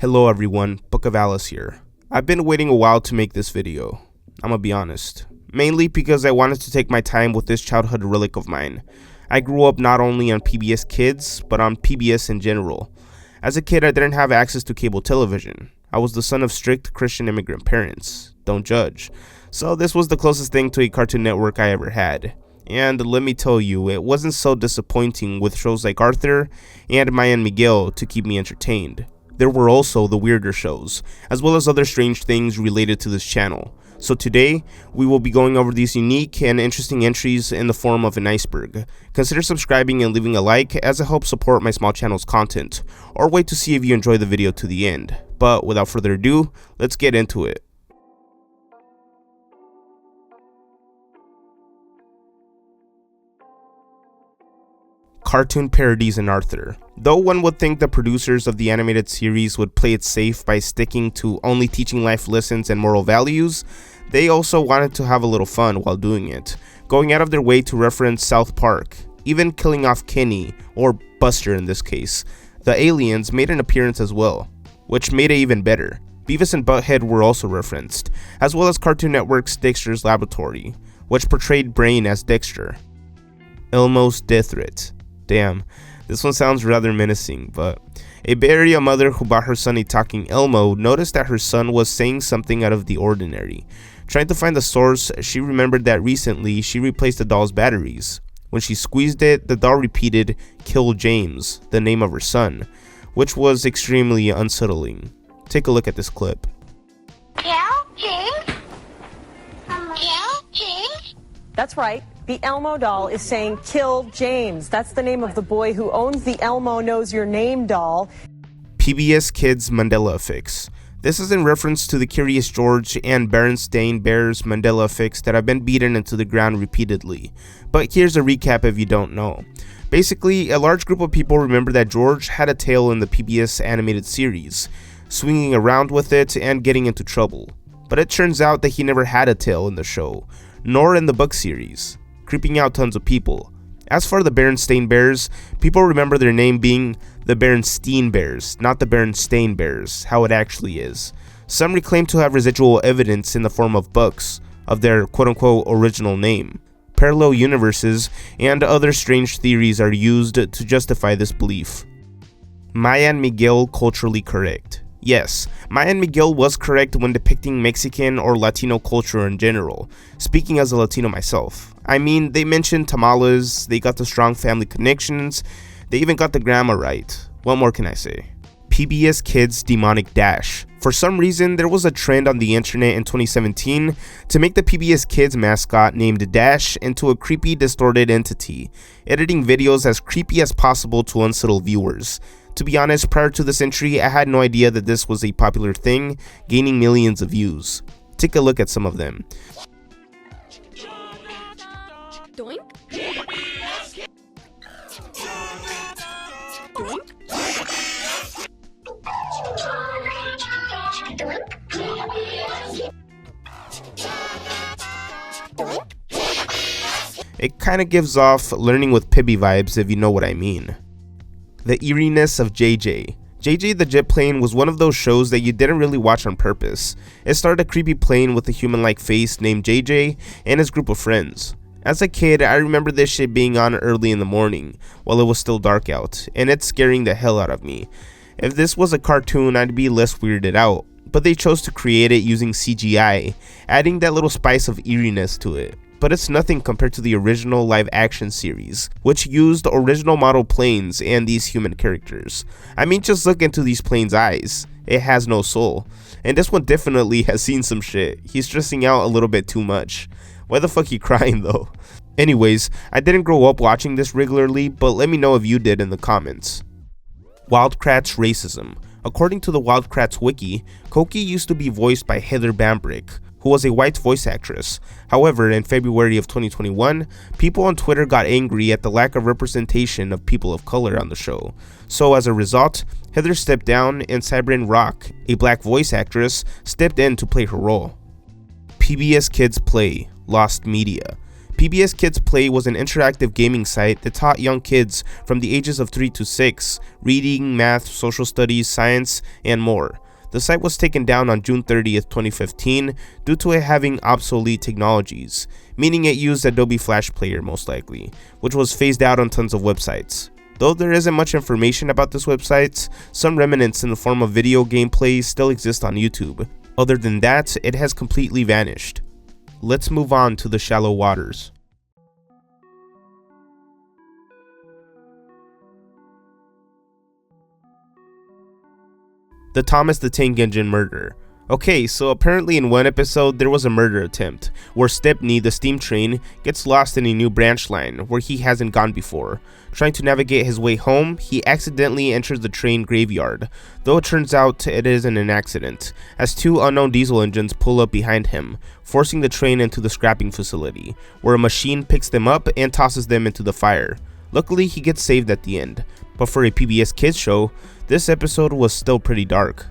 Hello everyone, Book of Alice here. I've been waiting a while to make this video, I'm gonna be honest. Mainly because I wanted to take my time with this childhood relic of mine. I grew up not only on PBS Kids, but on PBS in general. As a kid, I didn't have access to cable television. I was the son of strict Christian immigrant parents. Don't judge. So this was the closest thing to a Cartoon Network I ever had. And let me tell you, it wasn't so disappointing with shows like Arthur and Maya and Miguel to keep me entertained. There were also the weirder shows, as well as other strange things related to this channel. So today, we will be going over these unique and interesting entries in the form of an iceberg. Consider subscribing and leaving a like as it helps support my small channel's content, or wait to see if you enjoy the video to the end. But without further ado, let's get into it. Cartoon parodies in Arthur. Though one would think the producers of the animated series would play it safe by sticking to only teaching life lessons and moral values, they also wanted to have a little fun while doing it, going out of their way to reference South Park, even killing off Kenny, or Buster in this case. The aliens made an appearance as well, which made it even better. Beavis and Butthead were also referenced, as well as Cartoon Network's Dexter's Laboratory, which portrayed Brain as Dexter. Elmo's death threat. Damn, this one sounds rather menacing, but a Bay Area mother who bought her son a talking Elmo noticed that her son was saying something out of the ordinary. Trying to find the source, she remembered that recently she replaced the doll's batteries. When she squeezed it, the doll repeated, "Kill James," the name of her son, which was extremely unsettling. Take a look at this clip. Kill James? Kill James? That's right. The Elmo doll is saying, "Kill James." That's the name of the boy who owns the Elmo Knows Your Name doll. PBS Kids Mandela Effects. This is in reference to the Curious George and Berenstain Bears Mandela effects that have been beaten into the ground repeatedly. But here's a recap if you don't know. Basically, a large group of people remember that George had a tail in the PBS animated series, swinging around with it and getting into trouble. But it turns out that he never had a tail in the show, nor in the book series, creeping out tons of people. As for the Berenstain Bears, people remember their name being the Berenstein Bears, not the Berenstain Bears, how it actually is. Some reclaim to have residual evidence in the form of books of their quote-unquote original name. Parallel universes and other strange theories are used to justify this belief. Maya and Miguel culturally correct. Yes, Maya and Miguel was correct when depicting Mexican or Latino culture in general, speaking as a Latino myself. I mean, they mentioned tamales, they got the strong family connections, they even got the grammar right. What more can I say? PBS Kids Demonic Dash. For some reason, there was a trend on the internet in 2017 to make the PBS Kids mascot named Dash into a creepy, distorted entity, editing videos as creepy as possible to unsettle viewers. To be honest, prior to this entry, I had no idea that this was a popular thing, gaining millions of views. Take a look at some of them. Doink. It kinda gives off Learning with Pibby vibes if you know what I mean. The eeriness of JJ. JJ the Jet Plane was one of those shows that you didn't really watch on purpose. It started a creepy plane with a human-like face named JJ and his group of friends. As a kid, I remember this shit being on early in the morning while it was still dark out, and it's scaring the hell out of me. If this was a cartoon, I'd be less weirded out, but they chose to create it using CGI, adding that little spice of eeriness to it. But it's nothing compared to the original live-action series, which used original model planes and these human characters. I mean, just look into these planes' eyes. It has no soul. And this one definitely has seen some shit. He's stressing out a little bit too much. Why the fuck you crying though? Anyways, I didn't grow up watching this regularly, but let me know if you did in the comments. Wildcrats racism. According to the Wildcrats wiki, Koki used to be voiced by Heather Bambrick, who was a white voice actress. However, in February of 2021, people on Twitter got angry at the lack of representation of people of color on the show. So as a result, Heather stepped down and Cybryn Rock, a black voice actress, stepped in to play her role. PBS Kids Play, Lost Media. PBS Kids Play was an interactive gaming site that taught young kids from the ages of 3 to 6 reading, math, social studies, science, and more. The site was taken down on June 30th, 2015 due to it having obsolete technologies, meaning it used Adobe Flash Player most likely, which was phased out on tons of websites. Though there isn't much information about this website, some remnants in the form of video gameplay still exist on YouTube. Other than that, it has completely vanished. Let's move on to the shallow waters. The Thomas the Tank Engine murder. Okay, so apparently in one episode there was a murder attempt, where Stepney the steam train gets lost in a new branch line where he hasn't gone before. Trying to navigate his way home, he accidentally enters the train graveyard, though it turns out it isn't an accident, as two unknown diesel engines pull up behind him, forcing the train into the scrapping facility, where a machine picks them up and tosses them into the fire. Luckily he gets saved at the end, but for a PBS Kids show, this episode was still pretty dark.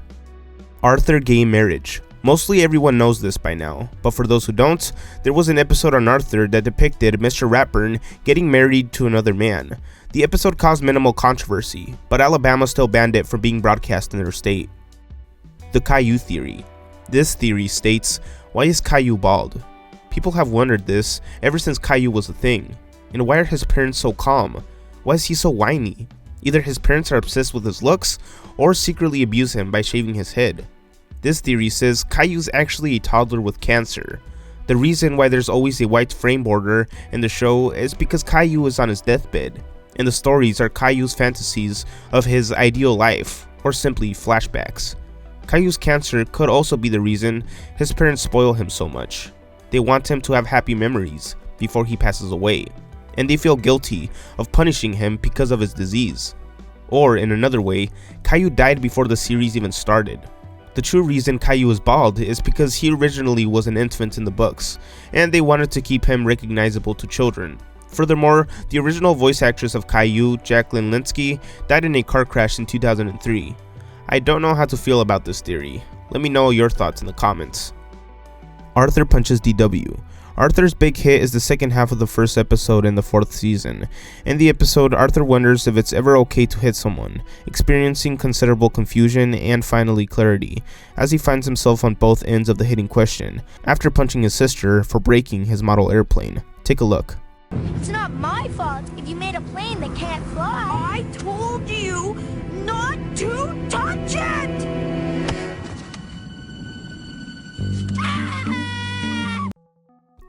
Arthur Gay Marriage. Mostly everyone knows this by now, but for those who don't, there was an episode on Arthur that depicted Mr. Ratburn getting married to another man. The episode caused minimal controversy, but Alabama still banned it from being broadcast in their state. The Caillou Theory. This theory states, why is Caillou bald? People have wondered this ever since Caillou was a thing. And why are his parents so calm? Why is he so whiny? Either his parents are obsessed with his looks, or secretly abuse him by shaving his head. This theory says Caillou's actually a toddler with cancer. The reason why there's always a white frame border in the show is because Caillou is on his deathbed, and the stories are Caillou's fantasies of his ideal life, or simply flashbacks. Caillou's cancer could also be the reason his parents spoil him so much. They want him to have happy memories before he passes away, and they feel guilty of punishing him because of his disease. Or in another way, Caillou died before the series even started. The true reason Caillou is bald is because he originally was an infant in the books, and they wanted to keep him recognizable to children. Furthermore, the original voice actress of Caillou, Jacqueline Linsky, died in a car crash in 2003. I don't know how to feel about this theory. Let me know your thoughts in the comments. Arthur punches DW. Arthur's big hit is the second half of the first episode in the 4th season. In the episode, Arthur wonders if it's ever okay to hit someone, experiencing considerable confusion and finally clarity, as he finds himself on both ends of the hitting question, after punching his sister for breaking his model airplane. Take a look. It's not my fault if you made a plane that can't fly. I told you not to touch it!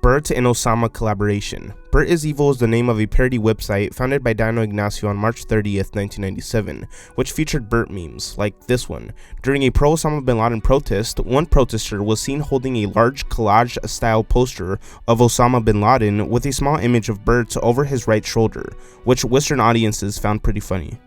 Bert and Osama collaboration. Bert is Evil is the name of a parody website founded by Dino Ignacio on March 30th, 1997, which featured Bert memes, like this one. During a pro-Osama bin Laden protest, one protester was seen holding a large collage-style poster of Osama bin Laden with a small image of Bert over his right shoulder, which Western audiences found pretty funny.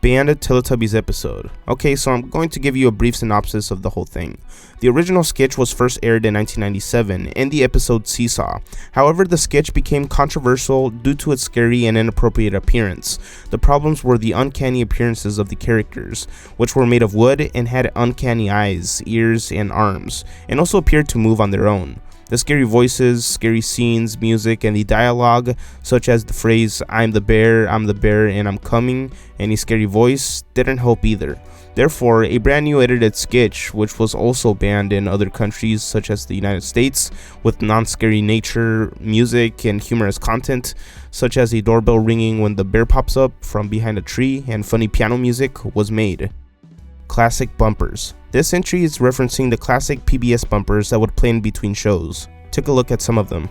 Banned Teletubbies episode. Okay, so I'm going to give you a brief synopsis of the whole thing. The original sketch was first aired in 1997 in the episode Seesaw. However, the sketch became controversial due to its scary and inappropriate appearance. The problems were the uncanny appearances of the characters, which were made of wood and had uncanny eyes, ears, and arms, and also appeared to move on their own. The scary voices, scary scenes, music, and the dialogue, such as the phrase, I'm the bear, and I'm coming, and a scary voice, didn't help either. Therefore, a brand new edited sketch, which was also banned in other countries such as the United States, with non-scary nature, music, and humorous content, such as a doorbell ringing when the bear pops up from behind a tree and funny piano music, was made. Classic bumpers. This entry is referencing the classic PBS bumpers that would play in between shows. Take a look at some of them.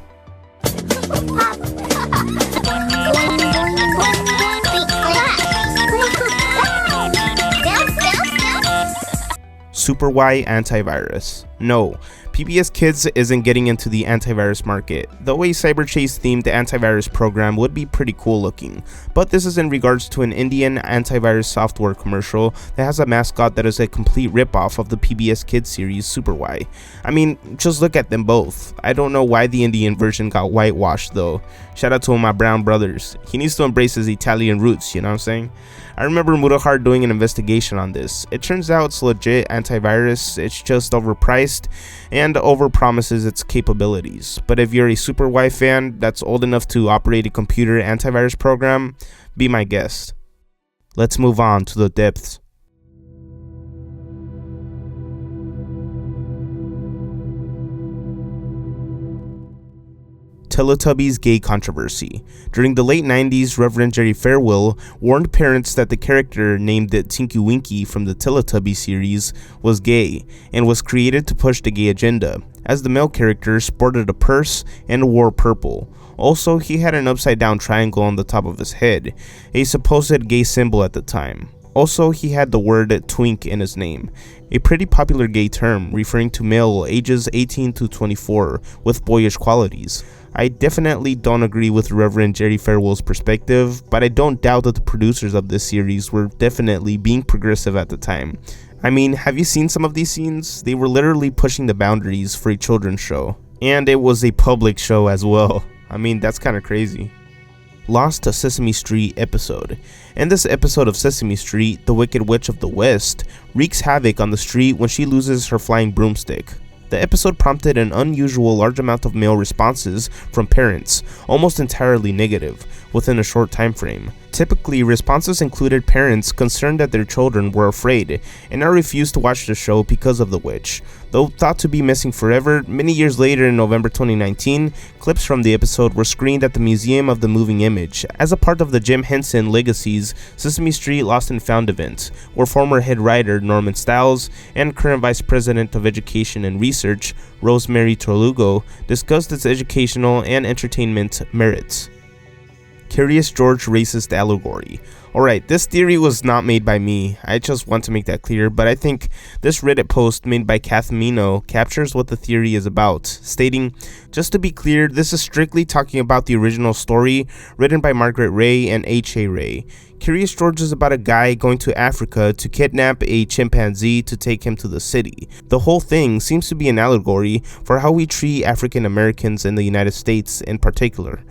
Super Y antivirus. No, PBS Kids isn't getting into the antivirus market, though a Cyber Chase themed antivirus program would be pretty cool looking, but this is in regards to an Indian antivirus software commercial that has a mascot that is a complete ripoff of the PBS Kids series Super Y. I mean, just look at them both. I don't know why the Indian version got whitewashed though. Shout out to my brown brothers. He needs to embrace his Italian roots, you know what I'm saying? I remember Mudahar doing an investigation on this. It turns out it's legit antivirus, it's just overpriced, and and overpromises its capabilities. But if you're a Super Y fan that's old enough to operate a computer antivirus program, be my guest. Let's move on to the depths. Teletubbies gay controversy. During the late 90s, Reverend Jerry Farewell warned parents that the character named Tinky Winky from the Teletubbies series was gay and was created to push the gay agenda, as the male character sported a purse and wore purple. Also, he had an upside down triangle on the top of his head, a supposed gay symbol at the time. Also, he had the word twink in his name, a pretty popular gay term referring to male ages 18 to 24 with boyish qualities. I definitely don't agree with Reverend Jerry Farewell's perspective, but I don't doubt that the producers of this series were definitely being progressive at the time. I mean, have you seen some of these scenes? They were literally pushing the boundaries for a children's show. And it was a public show as well. I mean, that's kind of crazy. Lost to Sesame Street episode. In this episode of Sesame Street, the Wicked Witch of the West wreaks havoc on the street when she loses her flying broomstick. The episode prompted an unusual large amount of male responses from parents, almost entirely negative, within a short time frame. Typically, responses included parents concerned that their children were afraid and now refused to watch the show because of the witch. Though thought to be missing forever, many years later in November 2019, clips from the episode were screened at the Museum of the Moving Image as a part of the Jim Henson Legacies Sesame Street Lost and Found event, where former head writer Norman Stiles and current Vice President of Education and Research Rosemary Torlugo discussed its educational and entertainment merits. Curious George racist allegory. Alright, this theory was not made by me, I just want to make that clear, but I think this Reddit post made by Kathmino captures what the theory is about, stating, just to be clear, this is strictly talking about the original story written by Margaret Ray and H.A. Ray. Curious George is about a guy going to Africa to kidnap a chimpanzee to take him to the city. The whole thing seems to be an allegory for how we treat African Americans in the United States in particular.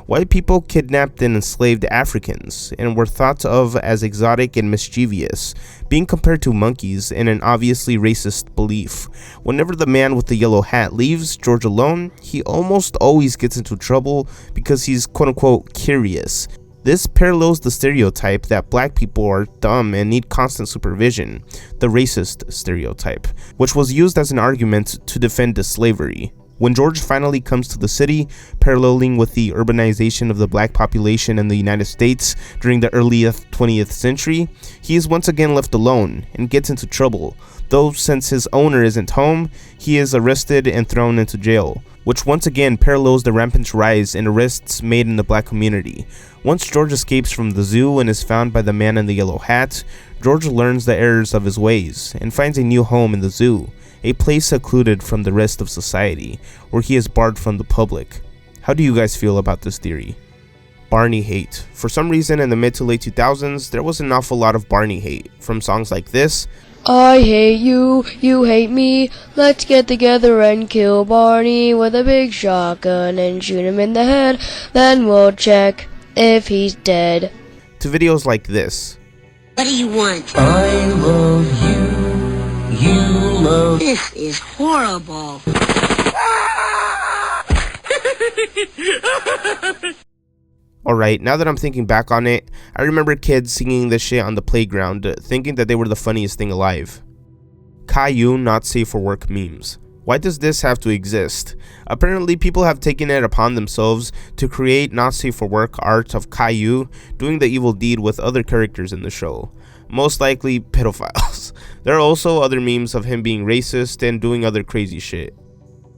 White people kidnapped and enslaved Africans and were thought of as exotic and mischievous, being compared to monkeys in an obviously racist belief. Whenever the man with the yellow hat leaves George alone, he almost always gets into trouble because he's quote-unquote curious. This parallels the stereotype that black people are dumb and need constant supervision, the racist stereotype, which was used as an argument to defend slavery. When George finally comes to the city, paralleling with the urbanization of the black population in the United States during the early 20th century, he is once again left alone and gets into trouble, though since his owner isn't home, he is arrested and thrown into jail, which once again parallels the rampant rise in arrests made in the black community. Once George escapes from the zoo and is found by the man in the yellow hat, George learns the errors of his ways and finds a new home in the zoo, a place secluded from the rest of society, where he is barred from the public. How do you guys feel about this theory? Barney hate. For some reason in the mid to late 2000s, there was an awful lot of Barney hate, from songs like this, I hate you, you hate me, let's get together and kill Barney with a big shotgun and shoot him in the head, then we'll check if he's dead. to videos like this. What do you want? I love you, you love... This is horrible. Alright, now that I'm thinking back on it, I remember kids singing this shit on the playground, thinking that they were the funniest thing alive. Caillou not safe for work memes. Why does this have to exist? Apparently people have taken it upon themselves to create not safe for work art of Caillou doing the evil deed with other characters in the show. Most likely pedophiles. There are also other memes of him being racist and doing other crazy shit.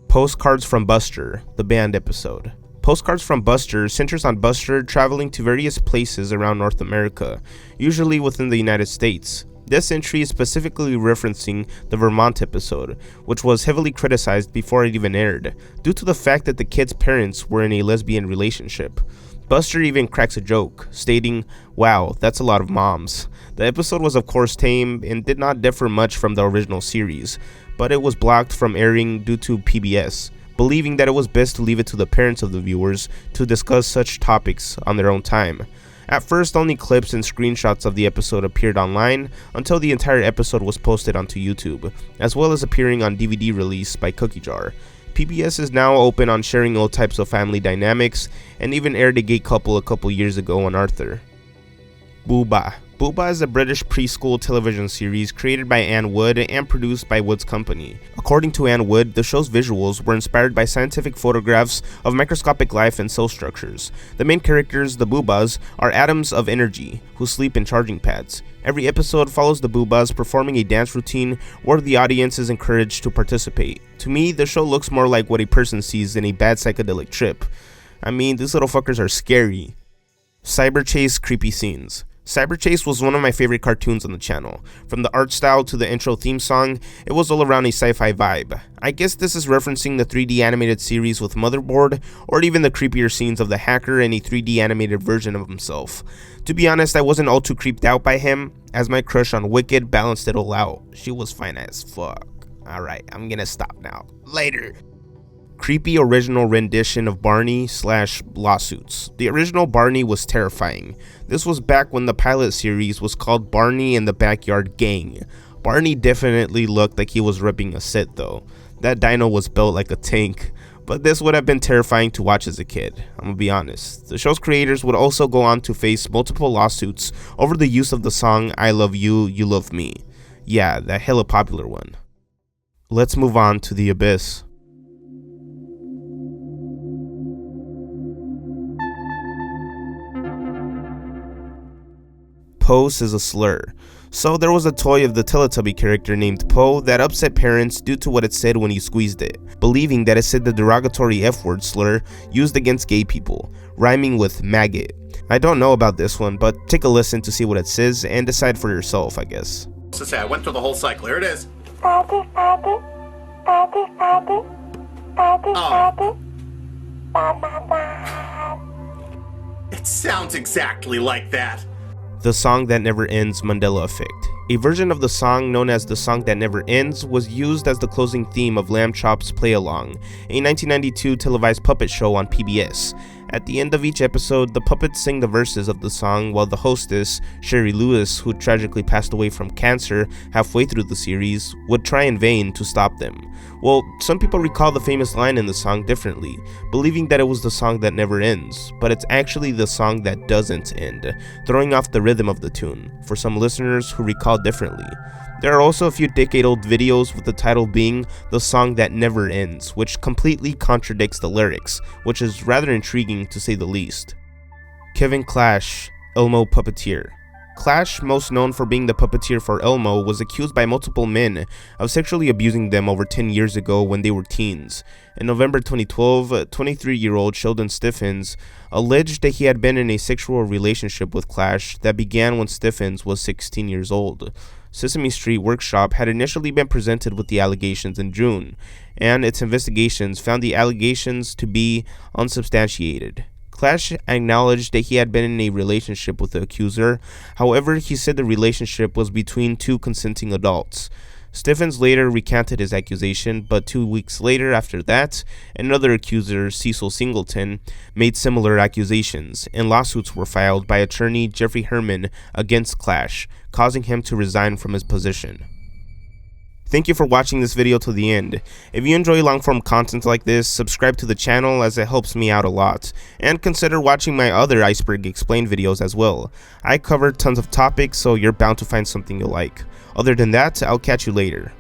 Postcards from Buster, the band episode. Postcards from Buster centers on Buster traveling to various places around North America, usually within the United States. This entry is specifically referencing the Vermont episode, which was heavily criticized before it even aired, due to the fact that the kid's parents were in a lesbian relationship. Buster even cracks a joke, stating, "Wow, that's a lot of moms." The episode was of course tame and did not differ much from the original series, but it was blocked from airing due to PBS, believing that it was best to leave it to the parents of the viewers to discuss such topics on their own time. At first, only clips and screenshots of the episode appeared online until the entire episode was posted onto YouTube, as well as appearing on DVD release by Cookie Jar. PBS is now open on sharing all types of family dynamics, and even aired a gay couple a couple years ago on Arthur. Booba. Booba is a British preschool television series created by Anne Wood and produced by Wood's company. According to Anne Wood, the show's visuals were inspired by scientific photographs of microscopic life and cell structures. The main characters, the Boobas, are atoms of energy who sleep in charging pads. Every episode follows the Boobas performing a dance routine where the audience is encouraged to participate. To me, the show looks more like what a person sees in a bad psychedelic trip. I mean, these little fuckers are scary. Cyberchase creepy scenes. Cyberchase was one of my favorite cartoons on the channel. From the art style to the intro theme song, it was all around a sci-fi vibe. I guess this is referencing the 3D animated series with Motherboard, or even the creepier scenes of the hacker and a 3D animated version of himself. To be honest, I wasn't all too creeped out by him, as my crush on Wicked balanced it all out. She was fine as fuck. Alright, I'm gonna stop now. Later. Creepy original rendition of Barney / lawsuits. The original Barney was terrifying. This was back when the pilot series was called Barney and the Backyard Gang. Barney definitely looked like he was ripping a set though. That dino was built like a tank, but this would have been terrifying to watch as a kid, I'm gonna be honest. The show's creators would also go on to face multiple lawsuits over the use of the song I Love You, You Love Me. Yeah, that hella popular one. Let's move on to The Abyss. Pose is a slur. So there was a toy of the Teletubby character named Poe that upset parents due to what it said when you squeezed it, believing that it said the derogatory F-word slur used against gay people, rhyming with maggot. I don't know about this one, but take a listen to see what it says and decide for yourself, I guess. To say I went through the whole cycle. Here it is. It sounds exactly like that. The Song That Never Ends Mandela Effect. A version of the song known as The Song That Never Ends was used as the closing theme of Lamb Chop's Play Along, a 1992 televised puppet show on PBS. At the end of each episode, the puppets sing the verses of the song while the hostess, Sherry Lewis, who tragically passed away from cancer halfway through the series, would try in vain to stop them. Well, some people recall the famous line in the song differently, believing that it was the song that never ends, but it's actually the song that doesn't end, throwing off the rhythm of the tune, for some listeners who recall differently. There are also a few decade-old videos with the title being The Song That Never Ends, which completely contradicts the lyrics, which is rather intriguing to say the least. Kevin Clash, Elmo Puppeteer. Clash, most known for being the puppeteer for Elmo, was accused by multiple men of sexually abusing them over 10 years ago when they were teens. In November 2012, 23-year-old Sheldon Stiffens alleged that he had been in a sexual relationship with Clash that began when Stiffens was 16 years old. Sesame Street Workshop had initially been presented with the allegations in June, and its investigations found the allegations to be unsubstantiated. Clash acknowledged that he had been in a relationship with the accuser. However, he said the relationship was between two consenting adults. Stiffens later recanted his accusation, but 2 weeks later after that, another accuser, Cecil Singleton, made similar accusations, and lawsuits were filed by attorney Jeffrey Herman against Clash, causing him to resign from his position. Thank you for watching this video to the end. If you enjoy long-form content like this, subscribe to the channel as it helps me out a lot, and consider watching my other Iceberg Explained videos as well. I cover tons of topics, so you're bound to find something you'll like. Other than that, I'll catch you later.